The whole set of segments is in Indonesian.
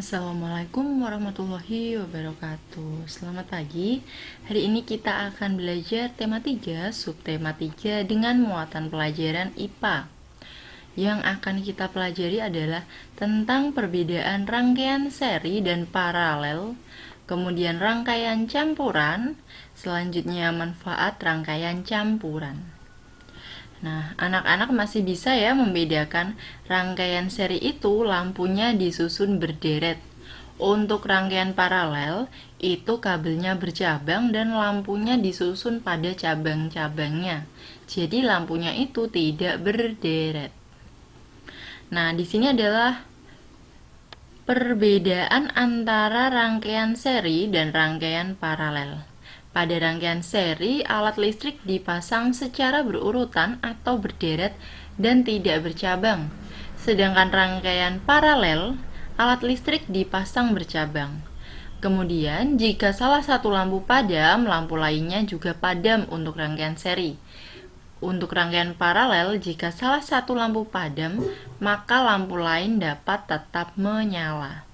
Assalamualaikum warahmatullahi wabarakatuh. Selamat pagi. Hari ini kita akan belajar tema 3, subtema 3 dengan muatan pelajaran IPA. Yang akan kita pelajari adalah tentang perbedaan rangkaian seri dan paralel, kemudian rangkaian campuran, selanjutnya manfaat rangkaian campuran. Nah, anak-anak masih bisa ya membedakan rangkaian seri itu lampunya disusun berderet. Untuk rangkaian paralel, itu kabelnya bercabang dan lampunya disusun pada cabang-cabangnya. Jadi lampunya itu tidak berderet. Nah, di sini adalah perbedaan antara rangkaian seri dan rangkaian paralel. Pada rangkaian seri, alat listrik dipasang secara berurutan atau berderet dan tidak bercabang. Sedangkan rangkaian paralel, alat listrik dipasang bercabang. Kemudian, jika salah satu lampu padam, lampu lainnya juga padam untuk rangkaian seri. Untuk rangkaian paralel, jika salah satu lampu padam, maka lampu lain dapat tetap menyala.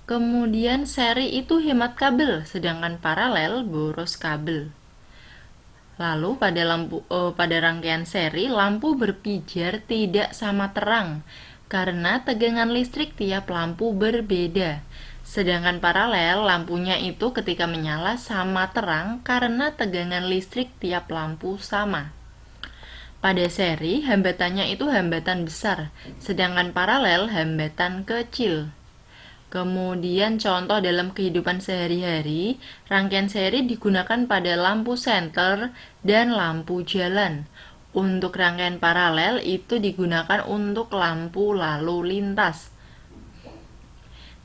Kemudian seri itu hemat kabel, sedangkan paralel boros kabel. Lalu pada rangkaian seri, lampu berpijar tidak sama terang karena tegangan listrik tiap lampu berbeda. Sedangkan paralel, lampunya itu ketika menyala sama terang karena tegangan listrik tiap lampu sama. Pada seri, hambatannya itu hambatan besar, sedangkan paralel hambatan kecil. Kemudian contoh dalam kehidupan sehari-hari, rangkaian seri digunakan pada lampu senter dan lampu jalan. Untuk rangkaian paralel itu digunakan untuk lampu lalu lintas.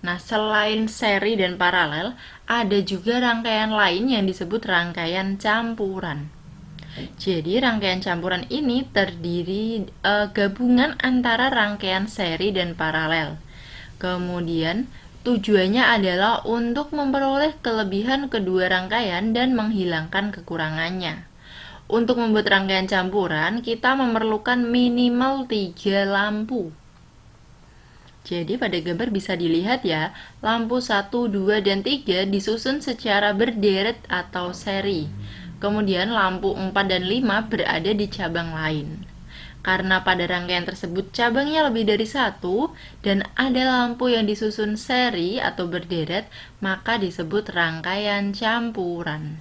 Nah, selain seri dan paralel, ada juga rangkaian lain yang disebut rangkaian campuran. Jadi rangkaian campuran ini terdiri gabungan antara rangkaian seri dan paralel. Kemudian, tujuannya adalah untuk memperoleh kelebihan kedua rangkaian dan menghilangkan kekurangannya. Untuk membuat rangkaian campuran, kita memerlukan minimal 3 lampu. Jadi pada gambar bisa dilihat ya, lampu 1, 2, dan 3 disusun secara berderet atau seri. Kemudian lampu 4 dan 5 berada di cabang lain. Karena pada rangkaian tersebut cabangnya lebih dari satu dan ada lampu yang disusun seri atau berderet, maka disebut rangkaian campuran.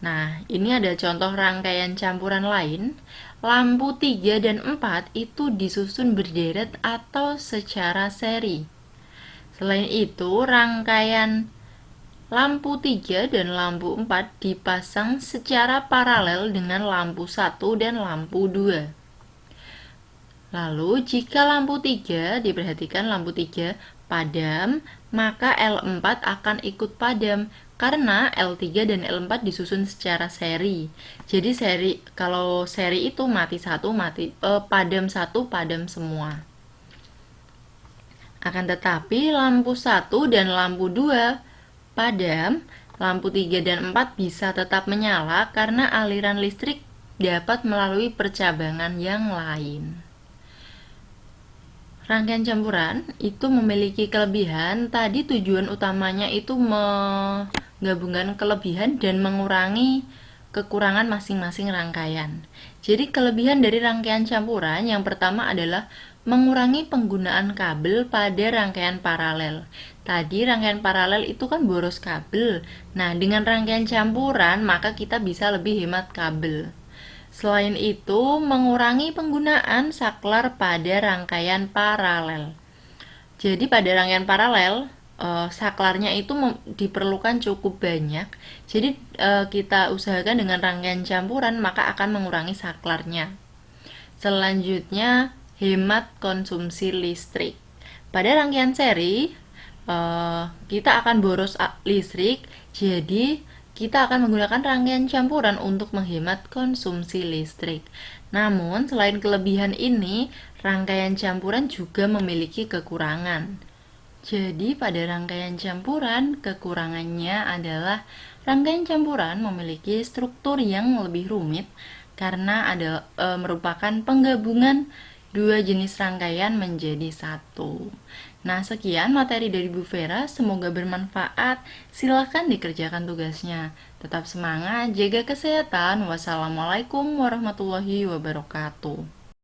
Nah, ini ada contoh rangkaian campuran lain. Lampu 3 dan 4 itu disusun berderet atau secara seri. Selain itu, rangkaian lampu 3 dan lampu 4 dipasang secara paralel dengan lampu 1 dan lampu 2. Lalu, jika lampu 3, diperhatikan lampu 3 padam, maka L4 akan ikut padam karena L3 dan L4 disusun secara seri. Jadi kalau seri itu mati satu, padam satu, padam semua. Akan tetapi lampu 1 dan lampu 2 padam, lampu 3 dan 4 bisa tetap menyala karena aliran listrik dapat melalui percabangan yang lain. Rangkaian campuran itu memiliki kelebihan. Tadi tujuan utamanya itu menggabungkan kelebihan dan mengurangi kekurangan masing-masing rangkaian. Jadi kelebihan dari rangkaian campuran yang pertama adalah mengurangi penggunaan kabel pada rangkaian paralel. Tadi rangkaian paralel itu kan boros kabel. Nah, dengan rangkaian campuran maka kita bisa lebih hemat kabel. Selain itu, mengurangi penggunaan saklar pada rangkaian paralel. Jadi pada rangkaian paralel, saklarnya itu diperlukan cukup banyak. Jadi kita usahakan dengan rangkaian campuran maka akan mengurangi saklarnya. Selanjutnya, hemat konsumsi listrik. Pada rangkaian seri, kita akan boros listrik, jadi kita akan menggunakan rangkaian campuran untuk menghemat konsumsi listrik. Namun, selain kelebihan ini, rangkaian campuran juga memiliki kekurangan. Jadi, pada rangkaian campuran, kekurangannya adalah rangkaian campuran memiliki struktur yang lebih rumit karena merupakan penggabungan dua jenis rangkaian menjadi satu. Nah, sekian materi dari Bu Vera, semoga bermanfaat. Silahkan dikerjakan tugasnya. Tetap semangat, jaga kesehatan. Wassalamualaikum warahmatullahi wabarakatuh.